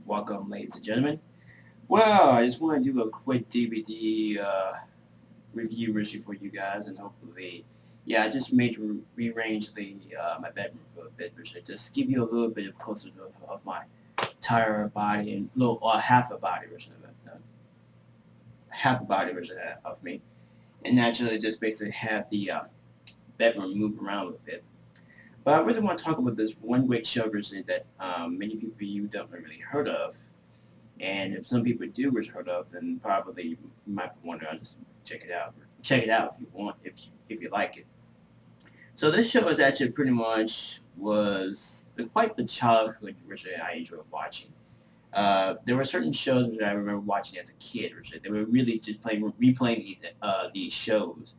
Welcome, ladies and gentlemen. Well, I just want to do a quick DVD review review for you guys, and hopefully, yeah, I just made rearrange the my bedroom for a bit, which just give you a little bit of closer of my entire body and little half a body version of it, half a body version of me, and naturally just basically have the bedroom move around a bit. But I really want to talk about this one great show version that many people you don't really heard of. And if some people do was heard of, then probably you might want to just check it out. Check it out if you want, if you like it. So this show is actually pretty much was quite the childhood which I enjoyed watching. There were certain shows which I remember watching as a kid, which they were really just replaying these shows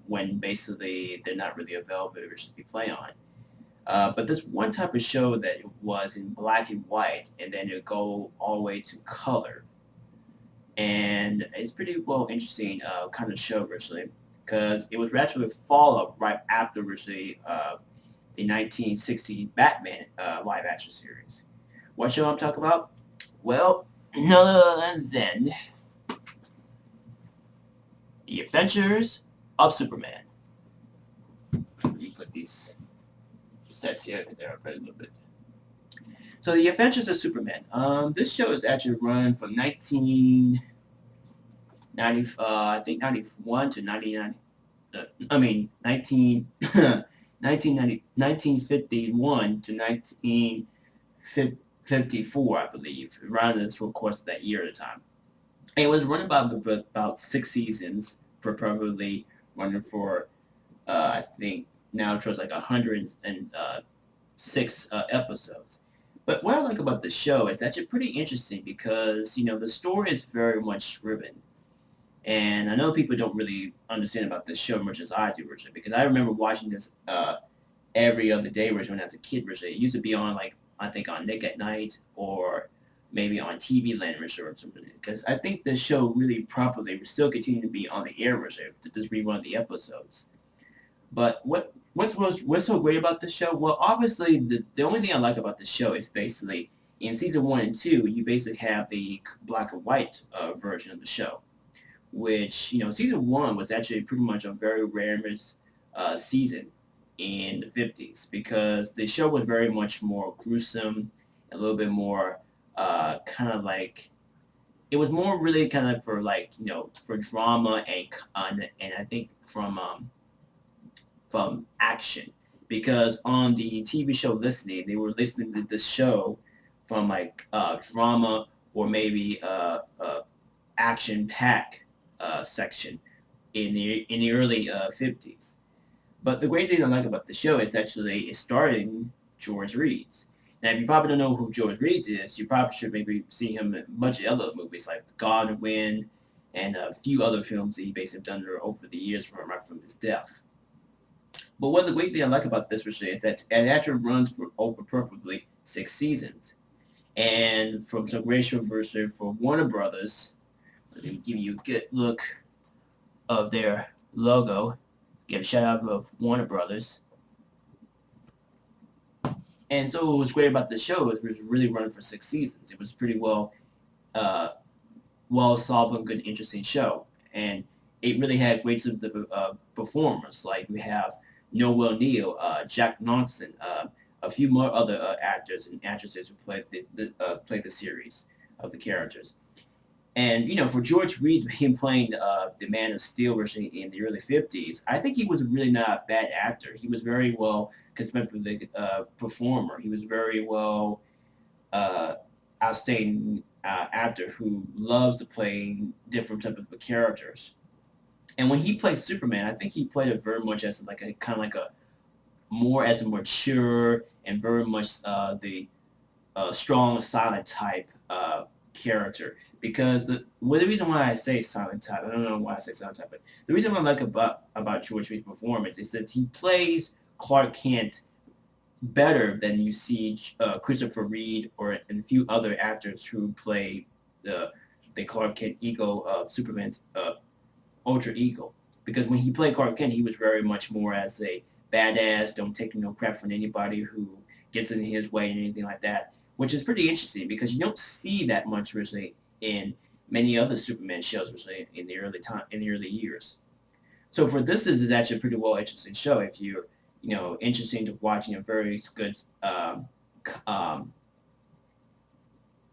when basically they're not really available to just be play on. But this one type of show that was in black and white, and then it go all the way to color, and it's pretty well interesting kind of show originally, because it was actually a follow-up right after originally the 1960 Batman live action series. What show I'm talking about? Well, none other than The Adventures of Superman. Let me put these sets here there a little bit. So The Adventures of Superman. This show is actually run from 1990, I think 91 to 99. I mean 1951 to 1954, I believe, around this for course of that year at a time. And it was run about 6 seasons, for probably running for I think now towards like 106 episodes. But what I like about the show is actually pretty interesting because the story is very much driven, and I know people don't really understand about this show much as I do, Richard, because I remember watching this every other day, Richard, when I was a kid, Richard. It used to be on like I think on Nick at Night or maybe on TV Land, Richard, or something. Because I think this show really properly will still continue to be on the air, Richard, to just rerun the episodes. But what's so great about this show? Well, obviously the only thing I like about the show is basically in season 1 and 2 you basically have the black and white version of the show, which season 1 was actually pretty much a very rare season in the 50s because the show was very much more gruesome, a little bit more kind of like it was more really kind of for like for drama and I think from action because on the TV show listening, they were listening to this show from like drama or maybe action pack section in the early 50s. But the great thing I like about the show is actually it starring George Reeves. Now, if you probably don't know who George Reeves is, you probably should maybe see him in a bunch of other movies like God and Wind and a few other films that he basically done over the years from his death. But one of the great things I like about this machine is that it actually runs for over perfectly 6 seasons. And from some great version for Warner Brothers, let me give you a good look of their logo. Give a shout out of Warner Brothers. And so what was great about the show is it was really running for 6 seasons. It was pretty well solved and good, interesting show. And it really had great performers. Like we have Noel Neal, Jack Nicholson, a few more other actors and actresses who played the series of the characters. And for George Reed, him playing the Man of Steel version in the early 50s, I think he was really not a bad actor. He was very well conspicuous performer. He was very well outstanding actor who loves to play different type of characters. And when he played Superman, I think he played it very much as like a kind of like a more as a mature and very much the strong silent type character. Because the reason why I say silent type, I don't know why I say silent type, but the reason why I like about George Reed's performance is that he plays Clark Kent better than you see Christopher Reed or a few other actors who play the Clark Kent ego of Superman's alter ego. Because when he played Clark Kent, he was very much more as a badass, don't take no crap from anybody who gets in his way and anything like that, which is pretty interesting because you don't see that much really in many other Superman shows, really in the early years. So for this is actually a pretty well interesting show if you're interested in watching a very good um,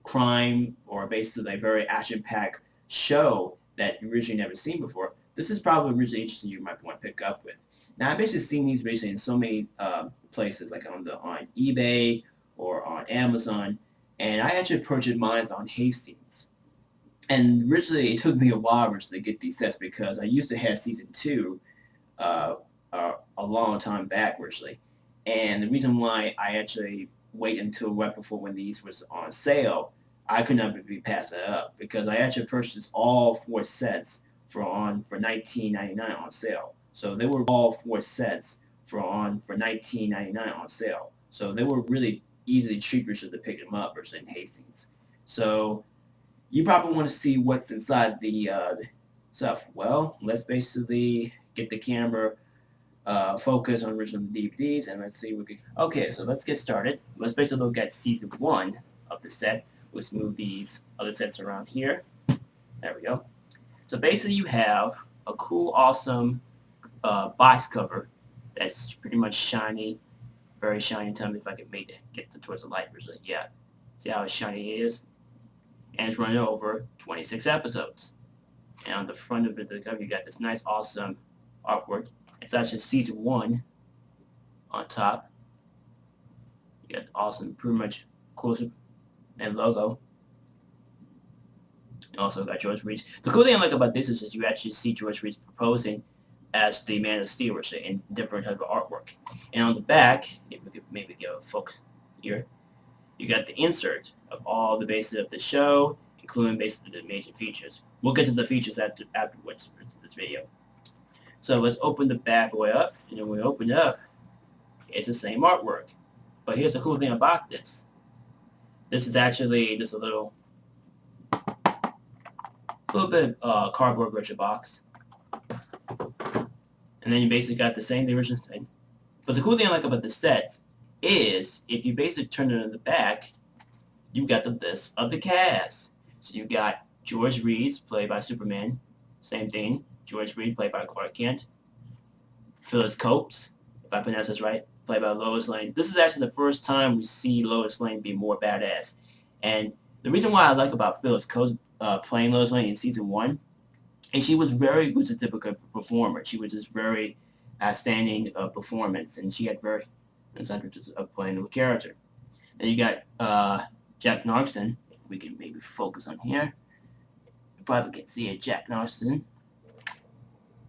crime or basically a very action-packed show that you originally never seen before. This is probably really interesting you might want to pick up with. Now I've basically seen these recently in so many places like on eBay or on Amazon, and I actually purchased mine on Hastings. And originally it took me a while to get these sets because I used to have season 2 uh, a long time back originally. And the reason why I actually wait until right before when these was on sale, I could not be passing it up because I actually purchased all 4 sets for $19.99 on sale. So they were all 4 sets for $19.99 on sale. So they were really easily cheaper to pick them up versus in Hastings. So you probably want to see what's inside the stuff. Well, let's basically get the camera focus on original DVDs, and let's see what we can. Okay, so let's get started. Let's basically look at season 1 of the set. Let's move these other sets around here. There we go. So basically you have a cool, awesome box cover that's pretty much shiny, very shiny. Tell me if I can make it get towards the light version. Yeah. See how shiny it is? And it's running over 26 episodes. And on the front of the cover, you got this nice, awesome artwork. If that's just season 1 on top, you got awesome, pretty much cool and logo. You also got George Reed. The cool thing I like about this is that you actually see George Reed proposing as the Man of Steel in different type of artwork. And on the back, if we could maybe give a focus here, you got the insert of all the bases of the show, including basically the major features. We'll get to the features afterwards in this video. So let's open the bad boy up, and then when we open it up, it's the same artwork. But here's the cool thing about this. This is actually just a little bit of cardboard virtual box. And then you basically got the same, the original thing. But the cool thing I like about the sets is if you basically turn it on the back, you got the list of the cast. So you got George Reed, played by Superman. Same thing. George Reed, played by Clark Kent. Phyllis Coates, if I pronounce this right, played by Lois Lane. This is actually the first time we see Lois Lane be more badass. And the reason why I like about Phyllis Coates playing Lois Lane in season 1, and she was a typical performer. She was just very outstanding performance, and she had very incentives of playing the character. Then you got Jack Nicholson. If we can maybe focus on here, you probably can see it, Jack Nicholson.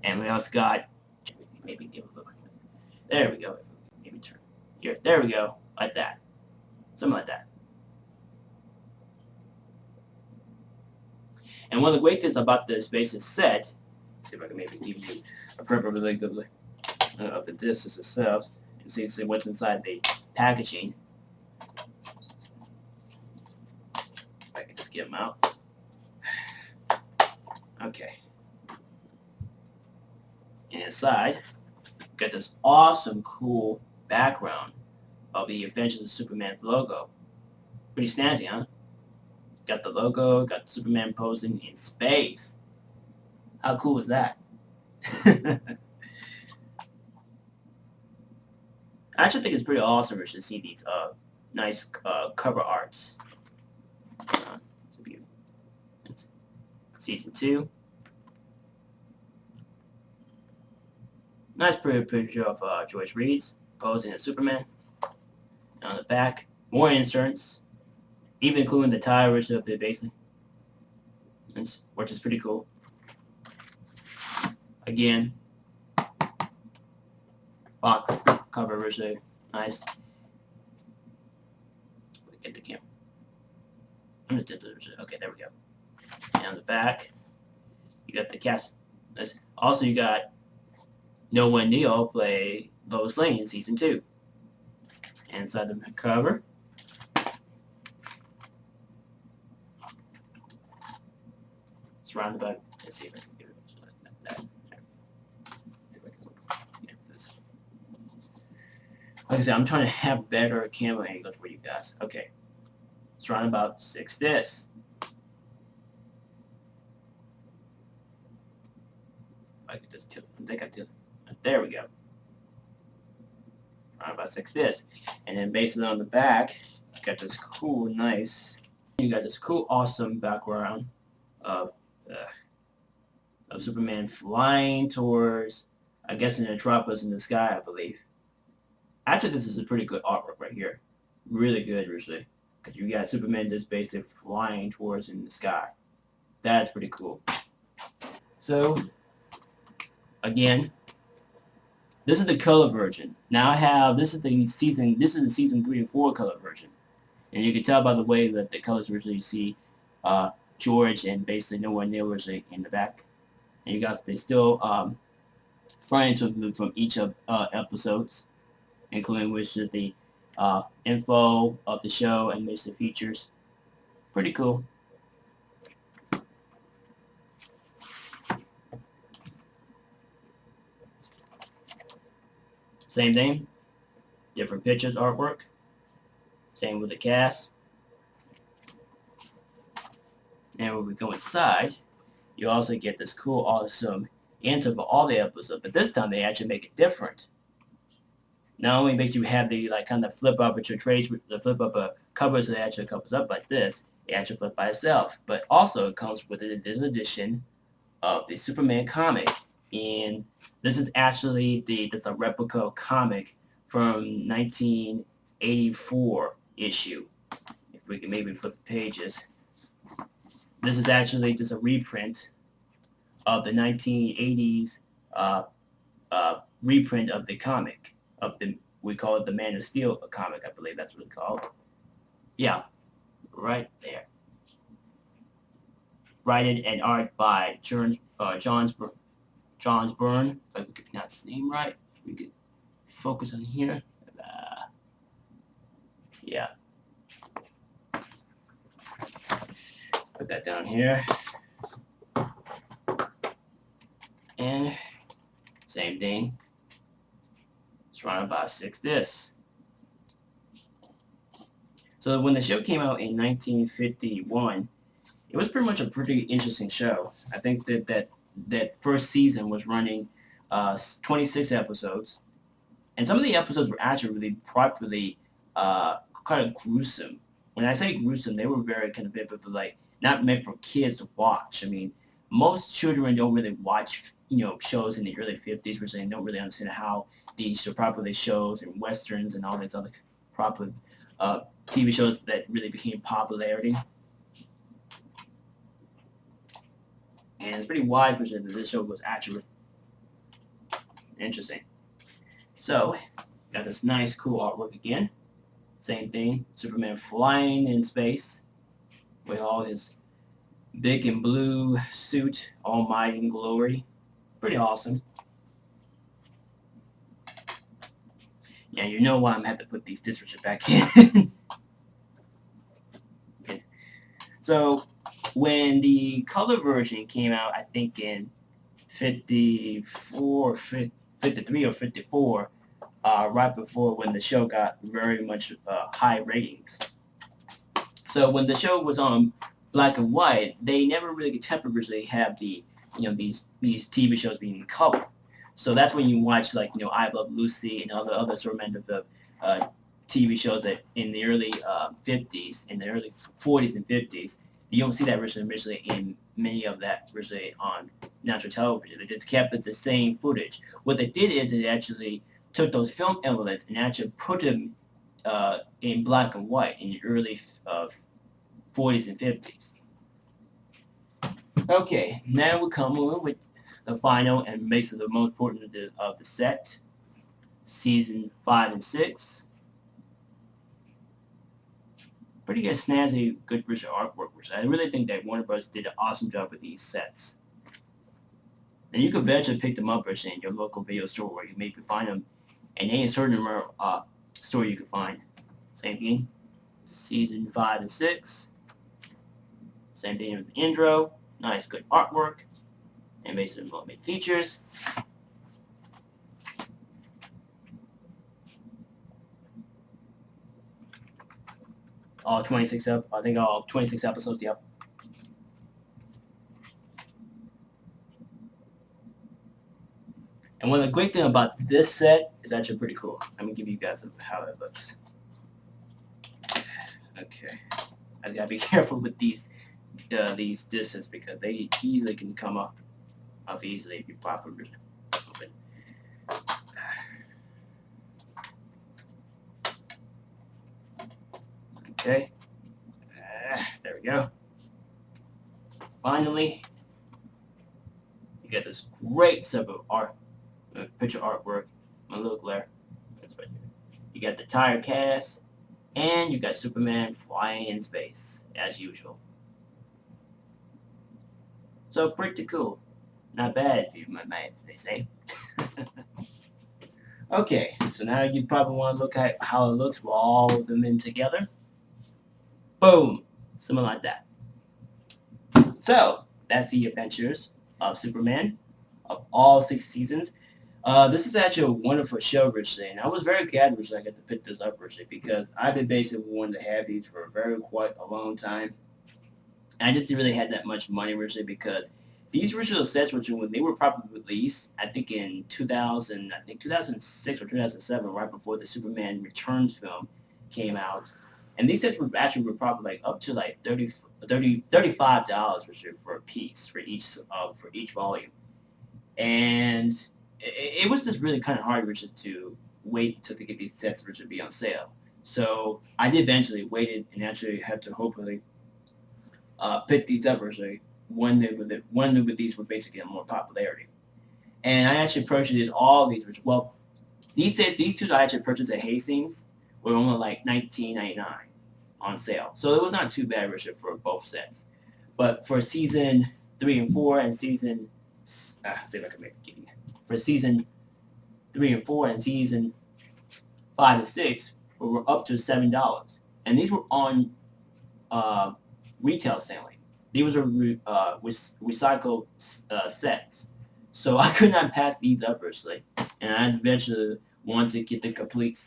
And we also got, maybe give a look. There we go. Maybe turn here. There we go, like that, something like that. And one of the great things about this basic set, let's see if I can maybe give you a perfectly good look of the disc itself and see what's inside the packaging. If I can just get them out. Okay. And inside, got this awesome, cool background of the Adventures of Superman's logo. Pretty snazzy, huh? Got the logo, got Superman posing in space. How cool is that? I actually think it's pretty awesome to see these nice cover arts. It's season 2. Nice pretty picture of George Reed posing as Superman. And on the back, more inserts, even including the tires of the basin, which is pretty cool. Again, box cover originally. Nice. Get the camera. I'm just okay, there we go. And on the back, you got the cast. Also, you got Noah and Neil play Lois Lane in season 2. And inside the cover, surrounded by. Let's see if I can get it like that. See if I can get this. Like I said, I'm trying to have better camera angles for you guys. Okay. Surrounded by 6 discs. I could just tilt. I think I tilt. There we go. Surrounded by 6 discs. And then basically on the back, you got this cool, nice. You got this cool, awesome background of Superman flying towards, I guess, an Metropolis in the sky, I believe. Actually, this is a pretty good artwork right here. Really good, usually. Because you got Superman just basically flying towards in the sky. That's pretty cool. So, again, this is the color version. Now I have, this is the season 3 and 4 color version. And you can tell by the way that the colors originally, you see George and basically Noah Neil originally in the back. And you guys, they still frames from each of episodes, including which is the info of the show and basically features. Pretty cool. Same thing, different pictures, artwork. Same with the cast. And when we go inside, you also get this cool, awesome answer for all the episodes, but this time they actually make it different. Not only makes you have the kind of flip up with your trades, the flip up covers that actually covers up like this, it actually flips by itself. But also it comes with an edition of the Superman comic, and this is actually this a replica comic from 1984 issue. If we can maybe flip the pages. This is actually just a reprint of the 1980s reprint of the comic. We call it the Man of Steel comic, I believe that's what it's called. Yeah, right there. Written and art by John Byrne. If I could pronounce his name right, if we could focus on here. Yeah. Put that down here. And same thing. Surrounded by 6 discs. So when the show came out in 1951, it was pretty much a pretty interesting show. I think that first season was running 26 episodes, and some of the episodes were actually really properly kind of gruesome. When I say gruesome, they were very kind of vivid, but like not meant for kids to watch. I mean, most children don't really watch shows in the early 50s, which they don't really understand how these properly shows and westerns and all these other proper TV shows that really became popularity. And it's pretty wide that this show was actually interesting. So, got this nice, cool artwork again. Same thing, Superman flying in space with all his big and blue suit, all might and glory. Pretty awesome. Yeah, you know why I'm going to have to put these discs back in. Okay. So, when the color version came out, I think in 53 or 54, right before when the show got very much high ratings. So when the show was on black and white, they never really contemporarily have the these TV shows being in color. So that's when you watch I Love Lucy and all the other sort of TV shows that in the early 50s, in the early 40s and 50s, you don't see that originally in many of that originally on natural television. They just kept it the same footage. What they did is they actually took those film elements and actually put them in black and white in the early 40s and 50s. Okay, now we come over with the final and basically the most important of the set. season 5 and 6. Pretty good, snazzy, good British artwork. Which I really think that Warner Bros. Did an awesome job with these sets. And you could eventually pick them up in your local video store where you maybe find them in any certain store you can find. Same thing, season 5 and 6. Same thing with the intro. Nice, good artwork. And basically main features. All 26 I think all 26 episodes, yep. And one of the great things about this set is actually pretty cool. I'm gonna give you guys how it looks. Okay, I gotta be careful with these distance because they easily can come up easily if you properly open. Okay, there we go. Finally, you get this great set of picture artwork. My little glare. That's right here. You got the tire cast, and you got Superman flying in space as usual. So pretty cool. Not bad if you my man, they say. Okay, so now you probably want to look at how it looks with all of them in together. Boom! Something like that. So, that's the adventures of Superman of all 6 seasons. This is actually a wonderful show, Richard, and I was very glad, Richard, I got to pick this up, Richard, because I've been basically wanting to have these for quite a long time. And I didn't really have that much money, Richard, because these original sets, Richard, when they were probably released, I think in 2006 or 2007, right before the Superman Returns film came out, and these sets were probably like up to like $35, Richard, for a piece for each volume, and it was just really kind of hard, Richard, to wait until to get these sets, Richard, be on sale. So I did eventually waited and actually had to hopefully pick these up, Richard, when these would basically get more popularity. And I actually purchased all these, which, well, these two I actually purchased at Hastings were only like $19.99 on sale. So it was not too bad, Richard, for both sets. But for season 3 and 4 and season, see if I can make it. For season 3 and 4 and season 5 and 6, we were up to $7. And these were on retail selling. These are recycled sets. So I could not pass these up, Richard. And I eventually wanted to get the complete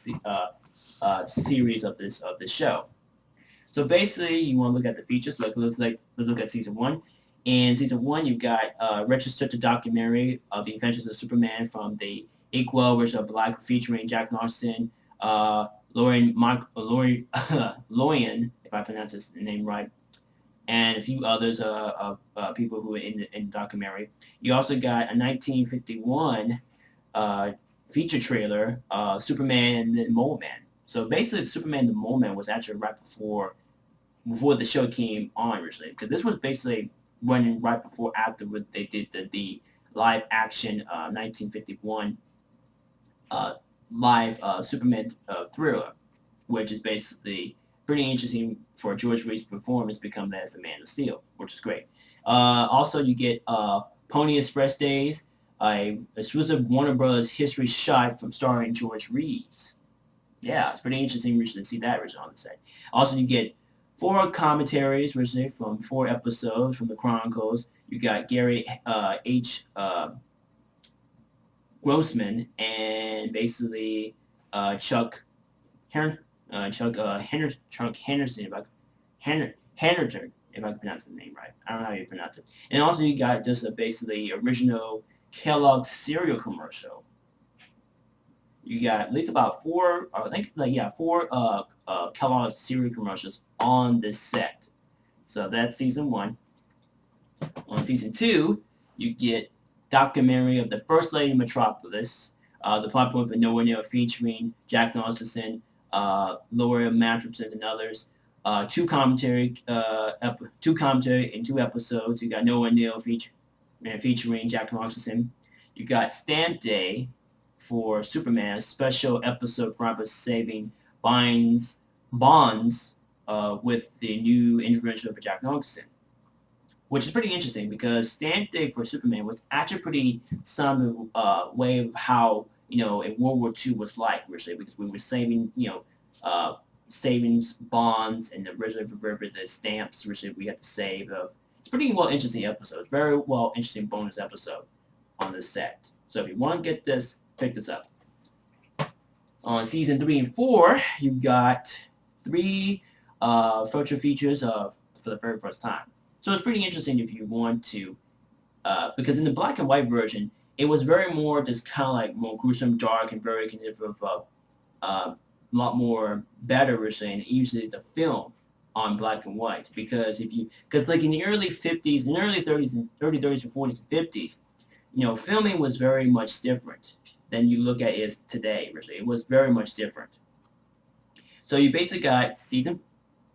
series of this show. So basically, you want to look at the features. Let's look at season 1. In season 1, you got retrospective documentary of the adventures of Superman from the Inkwell version of Black, featuring Jack Nicholson, Loyan, if I pronounce his name right, and a few others people who were in the documentary. You also got a 1951 feature trailer, Superman and the Mole Man. So basically, Superman and the Mole Man was actually right before the show came on, originally, because this was basically running right after they did the live action 1951 live Superman thriller, which is basically pretty interesting for George Reed's performance become as the Man of Steel, which is great. Also, you get Pony Express Days, a exclusive Warner Bros. History shot from starring George Reeves. Yeah, it's pretty interesting to see that original on the set. Also, you get 4 commentaries originally from 4 episodes from the Chronicles. You got Gary H. Grossman and basically Chuck Henderson, if I can pronounce his name right. I don't know how you pronounce it. And also you got just a basically original Kellogg's cereal commercial. You got at least about 4, I think, 4 Kellogg's cereal commercials on this set. So that's season 1. On season 2, you get documentary of the First Lady of Metropolis, the plot point for Nowhere Near, featuring Jack Nicholson, Laura Masterson, and others. 2 commentary in 2 episodes. You got Nowhere Near featuring Jack Nicholson. You got Stamp Day for Superman, a special episode probably saving bonds with the new intervention of Jack Nicholson, which is pretty interesting because Stand Day for Superman was actually pretty some way of how in World War II was like originally, because we were saving savings bonds and originally remember the stamps originally we had to save of. It's pretty well interesting episode, very well interesting bonus episode on this set. So if you want to get this, pick this up. On season 3 and 4, you got 3 virtual features for the very first time. So it's pretty interesting if you want to, because in the black and white version, it was very more just kind of like more gruesome, dark, and very kind of lot more better version, and usually the film on black and white. Because like in the early 50s, in the early 30s, and early 30s and 40s and 50s, filming was very much different than you look at it today. It was very much different. So you basically got season.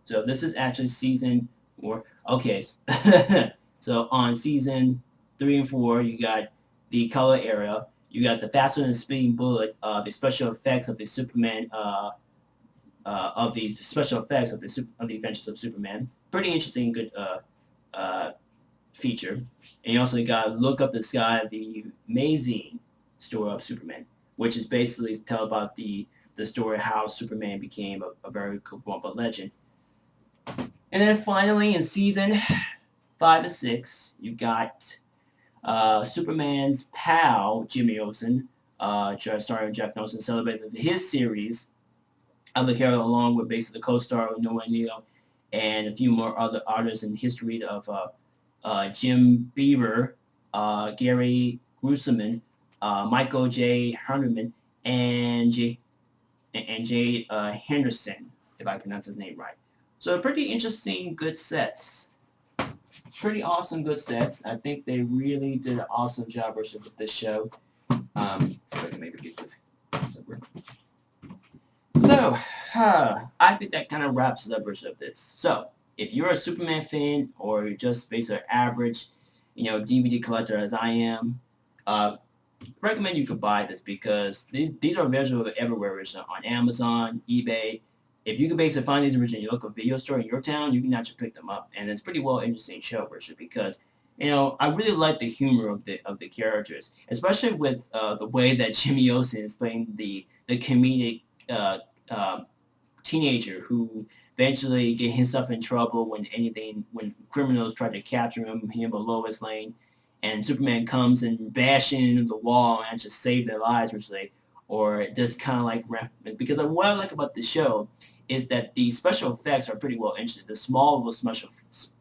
So this is actually season 4. Okay. So on season 3 and 4, you got the color area. You got the faster than a speeding bullet. The special effects of the Superman. Of the special effects of the Adventures of Superman. Pretty interesting, good feature. And you also got Look Up the Sky, the amazing story of Superman, which is basically tell about the story how Superman became a very cool legend. And then finally in season 5 and 6, you got Superman's pal, Jimmy Olsen, starring Jack Nicholson, celebrating his series of the character along with basically the co-star Noah Neal and a few more other artists in history of Jim Beaver, Gary Gruseman, Michael J. Herndon, and Jay Henderson, if I pronounce his name right. So pretty interesting, good sets. Pretty awesome, good sets. I think they really did an awesome job with this show. So I can maybe get this over. So, I think that kind of wraps it up of this. So, if you're a Superman fan or you're just basically an average, DVD collector as I am, recommend you could buy this because these are available everywhere, on Amazon, eBay. If you can basically find these originally in your local video store in your town, you can actually pick them up, and it's pretty well interesting show, because I really like the humor of the characters, especially with the way that Jimmy Olsen is playing the comedic teenager who eventually get himself in trouble when criminals try to capture him or Lois Lane, and Superman comes and bashing into the wall and just save their lives, or just kind of like because what I like about the show is that the special effects are pretty well interesting. The small special effects,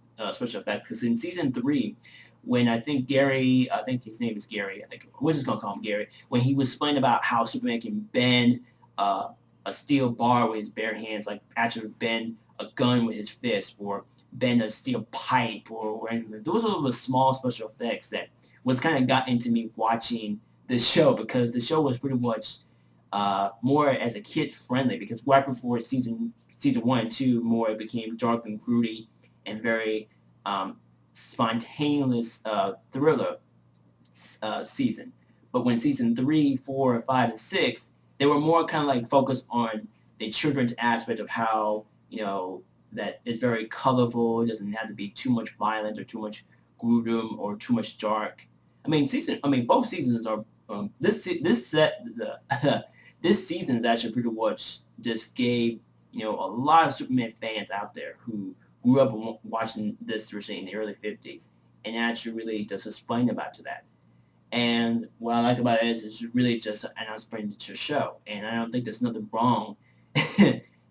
because in season 3, when I think his name is Gary, we're just gonna call him Gary, when he was explaining about how Superman can bend a steel bar with his bare hands, like actually bend a gun with his fist, or bend a steel pipe, or anything. Those are the small special effects that was kind of got into me watching this show, because the show was pretty much more as a kid friendly, because right before season 1 and 2, more it became dark and broody and very spontaneous thriller season. But when season 3, 4, 5, and 6, they were more kind of like focused on the children's aspect of how, that it's very colorful. It doesn't have to be too much violent or too much gruesome or too much dark. Both seasons are this season is actually pretty much just gave a lot of Superman fans out there who grew up watching this in the early 50s, and actually really just explained about to that. And what I like about it is it's really just an unexplained to show, and I don't think there's nothing wrong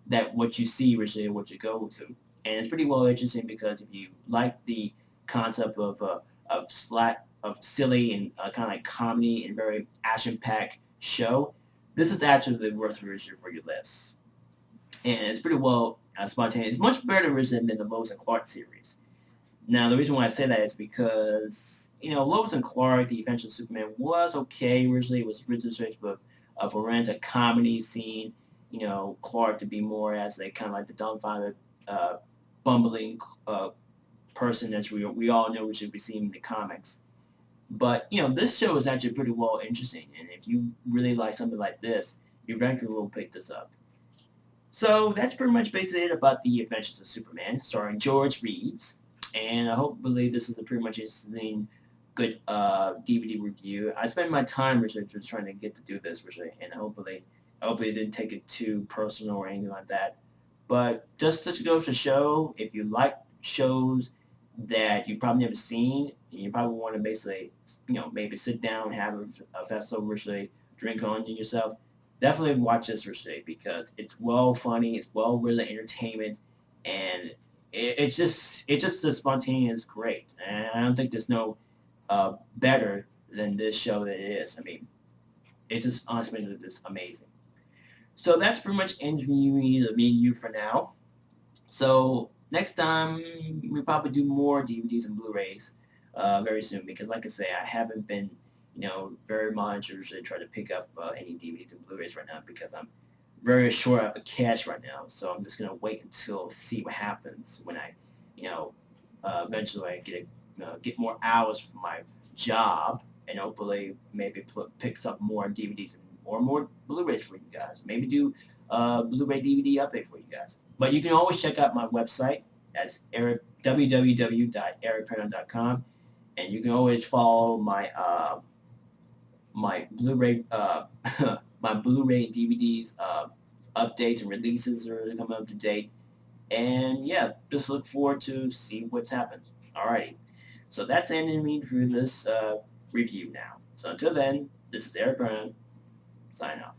that what you see originally what you go through. And it's pretty well interesting, because if you like the concept of silly and kind of like comedy and very action-packed show, this is actually the worst version for your list. And it's pretty well spontaneous. It's much better version than the Lois and Clark series. Now, the reason why I say that is because, Lois and Clark, the Adventures of Superman, was okay originally. It was originally with a romantic comedy scene, Clark to be more as a kind of like the dumbfounded, bumbling person that we all know we should be seeing in the comics. But this show is actually pretty well interesting, and if you really like something like this, you eventually will pick this up. So that's pretty much basically it about the Adventures of Superman, starring George Reeves. And I believe this is a pretty much interesting, good DVD review. I spent my time researching trying to get to do this, and hopefully it didn't take it too personal or anything like that. But just to go to show, if you like shows that you probably never seen, you probably want to basically, maybe sit down, have a festival, virtually drink on yourself. Definitely watch this virtually because it's well funny, it's well really entertainment, and it's just the spontaneous great. And I don't think there's no better than this show that it is. I mean, it's just honestly just amazing. So that's pretty much interviewing me and you for now. So next time we probably do more DVDs and Blu-rays very soon because, like I say, I haven't been, very monitored to try to pick up any DVDs and Blu-rays right now because I'm very short of cash right now. So I'm just gonna wait until see what happens when I, you know, eventually I get more hours from my job and hopefully maybe picks up more DVDs or more Blu-rays for you guys. Maybe do Blu-ray DVD update for you guys. But you can always check out my website. That's www.ericperron.com, and you can always follow my Blu-ray my Blu-ray and DVDs updates and releases are coming up to date. And yeah, just look forward to see what's happened. Alrighty, so that's ending me for this review now. So until then, this is Eric Brown, signing off.